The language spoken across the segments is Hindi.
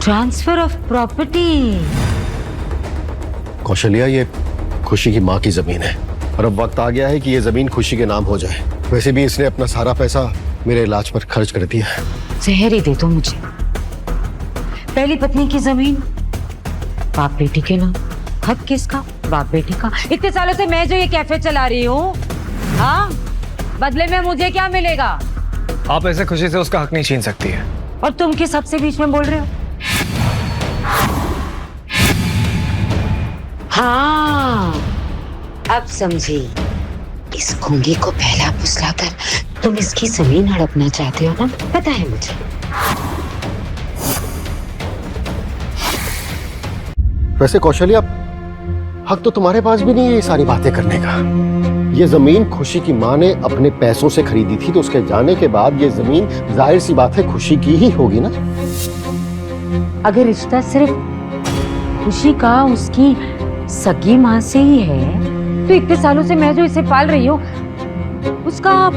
Transfer of property. कौशल्या, ये खुशी की माँ की जमीन है और अब वक्त आ गया है कि ये जमीन खुशी के नाम हो जाए। वैसे भी इसने अपना सारा पैसा मेरे इलाज पर खर्च कर दिया है। जहर ही दे दो मुझे। पहली पत्नी की जमीन बाप बेटी के नाम, हक किसका? बाप बेटी का। इतने सालों से मैं जो ये कैफे चला रही हूँ, हाँ, बदले में मुझे क्या मिलेगा? आप ऐसे खुशी से उसका हक नहीं छीन सकती है। और तुम किस हक से बीच में बोल रहे हो? हाँ, अब समझी। इस गूंगी को पहला फुसलाकर तुम इसकी जमीन हड़पना चाहते हो ना? पता है मुझे। वैसे कौशल्या, हक तो तुम्हारे पास भी नहीं है ये सारी बातें करने का। ये जमीन खुशी की माँ ने अपने पैसों से खरीदी थी, तो उसके जाने के बाद ये जमीन जाहिर सी बात है खुशी की ही होगी ना। अगर रिश्ता सिर्फ खुशी का उसकी सगी माँ से ही है, तो इतने सालों से मैं जो इसे पाल रही हूँ, उसका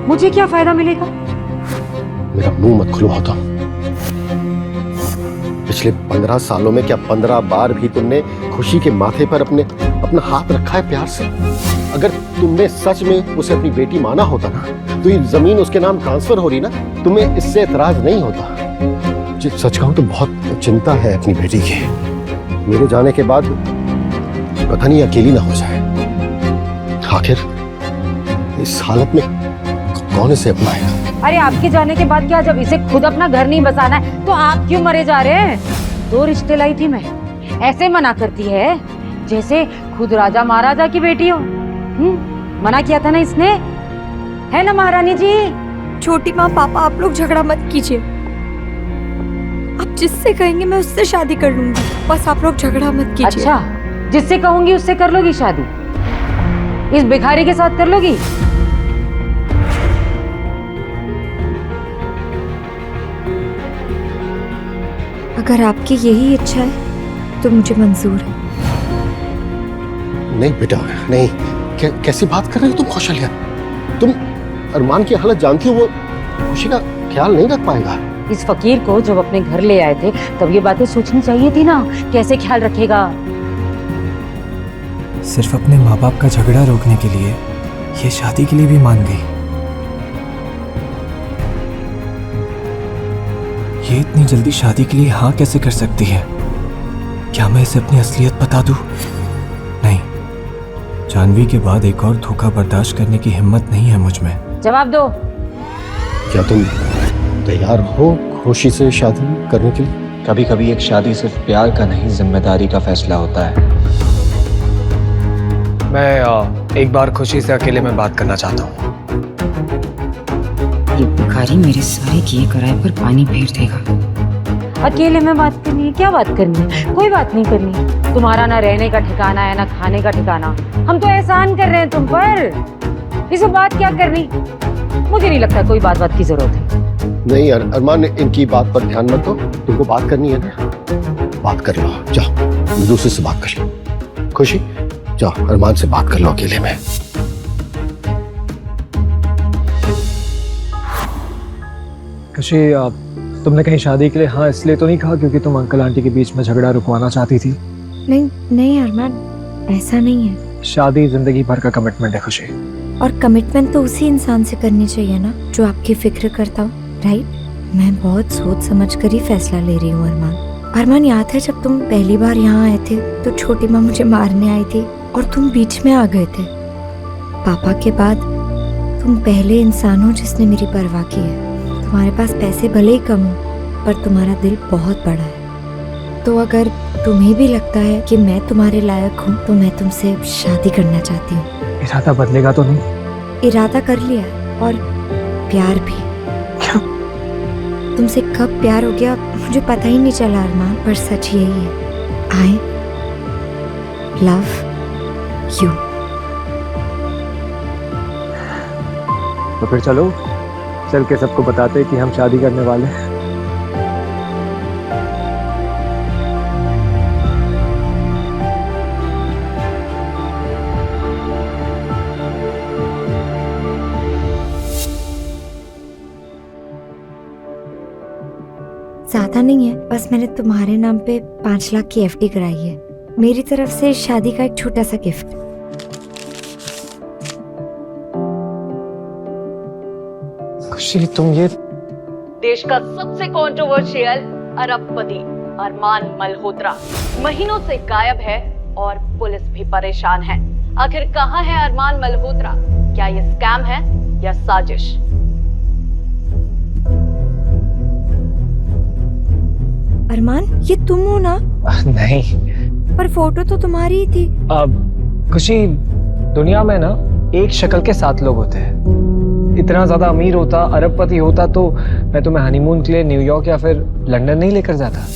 मुझे क्या फायदा मिलेगा? मेरा मुंह मत खुलवाओ तो। पिछले 15 सालों में क्या 15 बार भी तुमने खुशी के माथे पर अपना हाथ रखा है प्यार से? अगर तुमने सच में उसे अपनी बेटी माना होता ना, तो ये जमीन उसके नाम ट्रांसफर हो रही ना, तुम्हें इससे एतराज नहीं होता। सच कहूं तो बहुत चिंता है अपनी बेटी की। मेरे जाने के बाद पता नहीं अकेली ना हो जाए। आखिर इस हालत में कौन इसे अपनाएगा? अरे आपके जाने के बाद क्या, जब इसे खुद अपना घर नहीं बसाना है तो आप क्यों मरे जा रहे हैं? 2 रिश्ते लाई थी मैं, ऐसे मना करती है जैसे खुद राजा महाराजा की बेटी हो। मना किया था ना इसने, है ना महारानी जी? छोटी माँ, पापा, आप लोग झगड़ा मत कीजिए। आप जिससे कहेंगे मैं उससे शादी कर लूंगी, बस आप लोग झगड़ा मत कीजिए। अच्छा, जिससे कहूंगी उससे कर लोगी शादी? इस भिखारी के साथ कर लोगी? अगर आपकी यही इच्छा है तो मुझे मंजूर है। नहीं बेटा, नहीं। कैसी बात कर रही हो तुम कौशल्या? तुम अरमान की हालत जानती हो, वो खुशी का ख्याल नहीं रख पाएगा। इस फकीर को जब अपने घर ले आए थे तब ये बातें सोचनी चाहिए थी ना, कैसे ख्याल रखेगा। सिर्फ अपने माँ बाप का झगड़ा रोकने के लिए ये शादी के लिए भी मान गई। ये इतनी जल्दी शादी के लिए हाँ कैसे कर सकती है? क्या मैं इसे अपनी असलियत बता दूं? नहीं, जानवी के बाद एक और धोखा बर्दाश्त करने की हिम्मत नहीं है मुझ में। जवाब दो। क्या तुम तैयार हो खुशी से शादी करने के लिए? कभी कभी एक शादी सिर्फ प्यार का नहीं, जिम्मेदारी का फैसला होता है। मैं एक बार खुशी से अकेले में बात करना चाहता हूँ। ये भिखारी मेरे सारे किए कराए पर पानी फेर देगा। अकेले में बात करनी है? क्या बात करनी है? कोई बात नहीं करनी। तुम्हारा ना रहने का ठिकाना है ना खाने का ठिकाना। हम तो एहसान कर रहे हैं तुम पर, इसे बात क्या करनी? मुझे नहीं लगता कोई बात की जरूरत है। नहीं अरमान, इनकी बात पर ध्यान मत दो। तुमको बात करनी है ना, बात कर लो। जाओ दूसरे से बात कर लो। खुशी, जाओ अरमान से बात कर लो अकेले में। खुशी, तुमने कहीं शादी के लिए हाँ इसलिए तो नहीं कहा क्योंकि तुम अंकल आंटी के बीच में झगड़ा रुकवाना चाहती थी? नहीं नहीं अरमान, ऐसा नहीं है। शादी जिंदगी भर का कमिटमेंट है खुशी। और कमिटमेंट तो उसी इंसान से करनी चाहिए ना जो आपकी फिक्र करता हो, राइट? मैं बहुत सोच समझ कर ही फैसला ले रही हूँ अरमान। अरमान, याद है जब तुम पहली बार यहाँ आए थे तो छोटी माँ मुझे मारने आई थी और तुम बीच में आ गए थे। पापा के बाद तुम पहले इंसान हो जिसने मेरी परवाह की है। तुम्हारे पास पैसे भले ही कम हो पर तुम्हारा दिल बहुत बड़ा है। तो अगर तुम्हें भी लगता है कि मैं तुम्हारे लायक हूँ तो मैं तुमसे शादी करना चाहती हूँ। इरादा बदलेगा तो नहीं? इरादा कर लिया और प्यार भी। क्या? तुमसे कब प्यार हो गया मुझे पता ही नहीं चला अरमान, पर सच यही है, आई लव यू। तो फिर चलो, चल के सबको बताते कि हम शादी करने वाले हैं। ज्यादा ऐसा नहीं है, बस मैंने तुम्हारे नाम पे 5 लाख की एफडी कराई है, मेरी तरफ से शादी का एक छोटा सा गिफ्ट। खुशी तुम ये देश का सबसे कंट्रोवर्शियल अरबपति अरमान मल्होत्रा महीनों से गायब है और पुलिस भी परेशान है। आखिर कहां है अरमान मल्होत्रा? क्या ये स्कैम है या साजिश? अरमान, ये तुम हो ना? नहीं। पर फोटो तो तुम्हारी ही थी। अब खुशी, दुनिया में ना एक शक्ल के 7 लोग होते हैं। इतना ज्यादा अमीर होता, अरबपति होता तो मैं तुम्हें हनीमून के लिए न्यूयॉर्क या फिर लंदन नहीं लेकर जाता।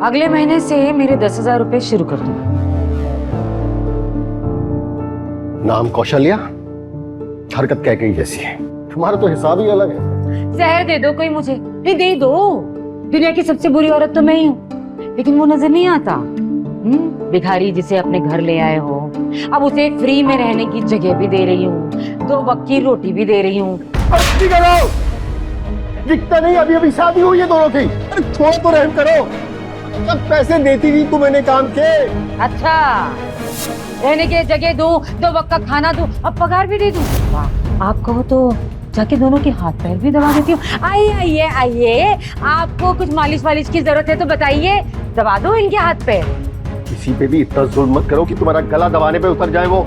अगले महीने से मेरे 10,000 रुपए शुरू कर दो। नाम कौशल्या, हरकत कैकेयी जैसी है। तुम्हारा तो हिसाब ही अलग है। जहर दे दो कोई मुझे, नहीं दे दो। दुनिया की सबसे बुरी औरत तो मैं ही हूँ, लेकिन वो नजर नहीं आता। भिखारी जिसे अपने घर ले आए हो, अब उसे फ्री में रहने की जगह भी दे रही हूँ, 2 वक्त की रोटी भी दे रही हूँ। दिखता नहीं, अभी अभी शादी हुई है दोनों की। अरे थोड़ा तो रहम करो। अब पैसे देती थी तू मैंने काम के। अच्छा, रहने के जगह दूं, 2 वक्त का खाना दूं, अब पगार भी दे दूं। वाह, आप कहो तो जाके दोनों के हाथ पैर भी दबा देती हूँ। आइए आइए आइए, आपको कुछ मालिश वालिश की जरूरत है तो बताइए, दबा दो इनके हाथ पैर। किसी पे भी इतना जुल्म मत करो कि तुम्हारा गला दबाने पे उतर जाए वो।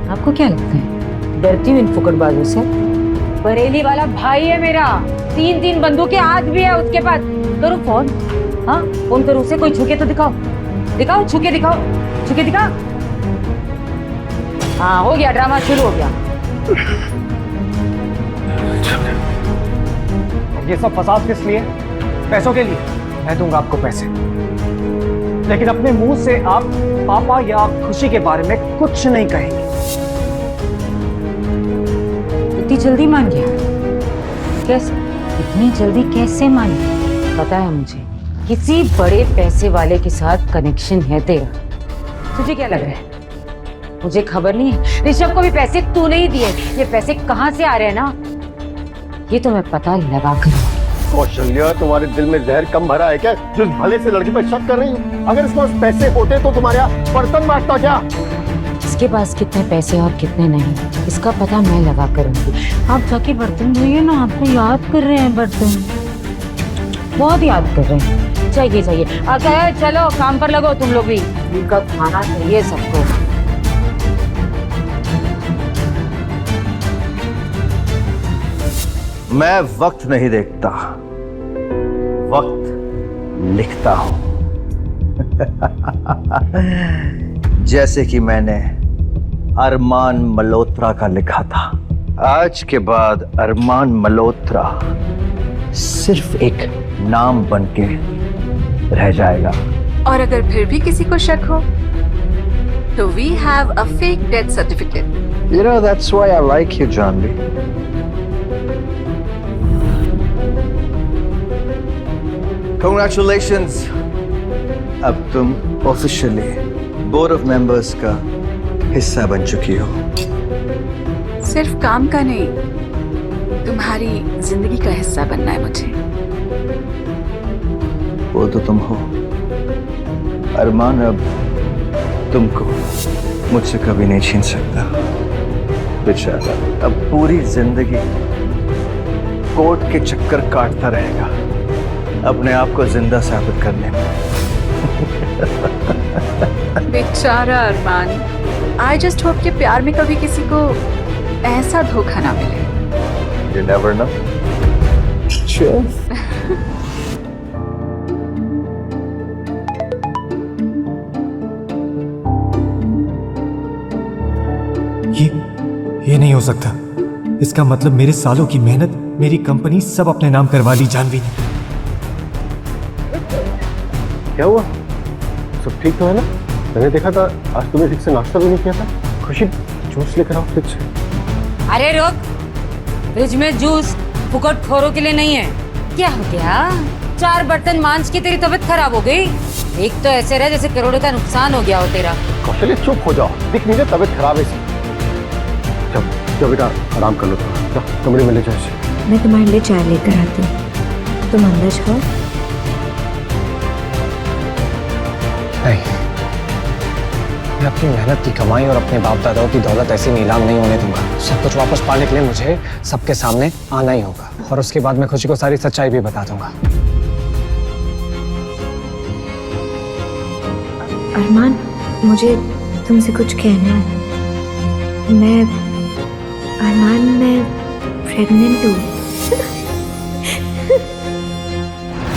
आपको क्या लगता है डरती हूँ इन फुकटबाजों से? बरेली वाला भाई है मेरा, 3 बंदूकें आज भी है उसके पास। करो फोन, हाँ फोन करो उसे, कोई छुके तो दिखाओ, दिखाओ छुके दिखाओ, छुके दिखा। हाँ हो गया, ड्रामा शुरू हो गया। ये सब फसाद किस लिए? पैसों के लिए। मैं दूंगा आपको पैसे, लेकिन अपने मुंह से आप पापा या खुशी के बारे में कुछ नहीं कहेंगे। इतनी जल्दी मान गया? कैसे? इतनी जल्दी कैसे मान गया? पता है मुझे, किसी बड़े पैसे वाले के साथ कनेक्शन है तेरा। तुझे क्या लग रहा है? मुझे खबर नहीं है, ऋषभ को भी पैसे तूने ही दिए। ये पैसे कहाँ से आ रहे हैं ना, ये तो मैं पता लगा कर। कौशल्या, तुम्हारे दिल में जहर कम भरा है क्या, जो भले से लड़के पर शक कर रही हो? अगर इसके पास पैसे होते तो तुम्हारा बर्तन बांटता क्या? इसके पास कितने पैसे और कितने नहीं, इसका पता मैं लगा करूंगी। आप जाके बर्तन धोइए ना, आपको याद कर रहे हैं बर्तन, बहुत याद कर रहे हैं। चाहिए चाहिए, अगर चलो काम पर लगो तुम लोग भी, इनका खाना चाहिए सबको। मैं वक्त नहीं देखता, वक्त लिखता हूं। जैसे कि मैंने अरमान मल्होत्रा का लिखा था। आज के बाद अरमान मल्होत्रा सिर्फ एक नाम बनके रह जाएगा। और अगर फिर भी किसी को शक हो तो we have a fake death certificate. You know, that's why I like you, Janvi. Congratulations. अब तुम ऑफिशियली बोर्ड ऑफ मेंबर्स का हिस्सा बन चुकी हो। सिर्फ काम का नहीं, तुम्हारी जिंदगी का हिस्सा बनना है मुझे। वो तो तुम हो अरमान, अब तुमको मुझसे कभी नहीं छीन सकता। बेचारा अब पूरी जिंदगी कोर्ट के चक्कर काटता रहेगा अपने आप को जिंदा साबित करने में। बेचारा अरमान, आई जस्ट होप कि प्यार में कभी किसी को ऐसा धोखा ना मिले। You never know. Sure. ये नहीं हो सकता। इसका मतलब मेरे सालों की मेहनत, मेरी कंपनी सब अपने नाम करवा ली जानवी ने। क्या हुआ? सब ठीक तो है ना? मैंने देखा था आज तुमने ठीक से नाश्ता भी नहीं किया था। खुशी जूस लेकर आओ फ्रिज से। अरे रुक, फ्रिज में जूस फुकट खोरों के लिए नहीं है। क्या हो गया? 4 बर्तन मांझ के तेरी तबीयत खराब हो गई। एक तो ऐसे रहे जैसे करोड़ों का नुकसान हो गया हो तेरा। कौशल्य चुप हो जाओ, दिख नहीं रहा तबीयत खराब है इसकी। जब बेटा आराम कर लो थोड़ा, जाओ कमरे में ले जाओ इसे। मैं तुम्हारे लिए चाय लेकर आती हूँ, तुम अंदर जाओ। नहीं, मैं अपनी मेहनत की कमाई और अपने बाप दादाओं की दौलत ऐसी नीलाम नहीं होने दूंगा। सब कुछ वापस पाने के लिए मुझे सबके सामने आना ही होगा, और उसके बाद मैं खुशी को सारी सच्चाई भी बता दूंगा। अरमान, मुझे तुमसे कुछ कहना है। मैं प्रेग्नेंट हूँ।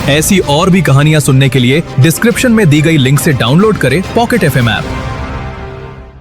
ऐसी और भी कहानियां सुनने के लिए डिस्क्रिप्शन में दी गई लिंक से डाउनलोड करें पॉकेट FM ऐप।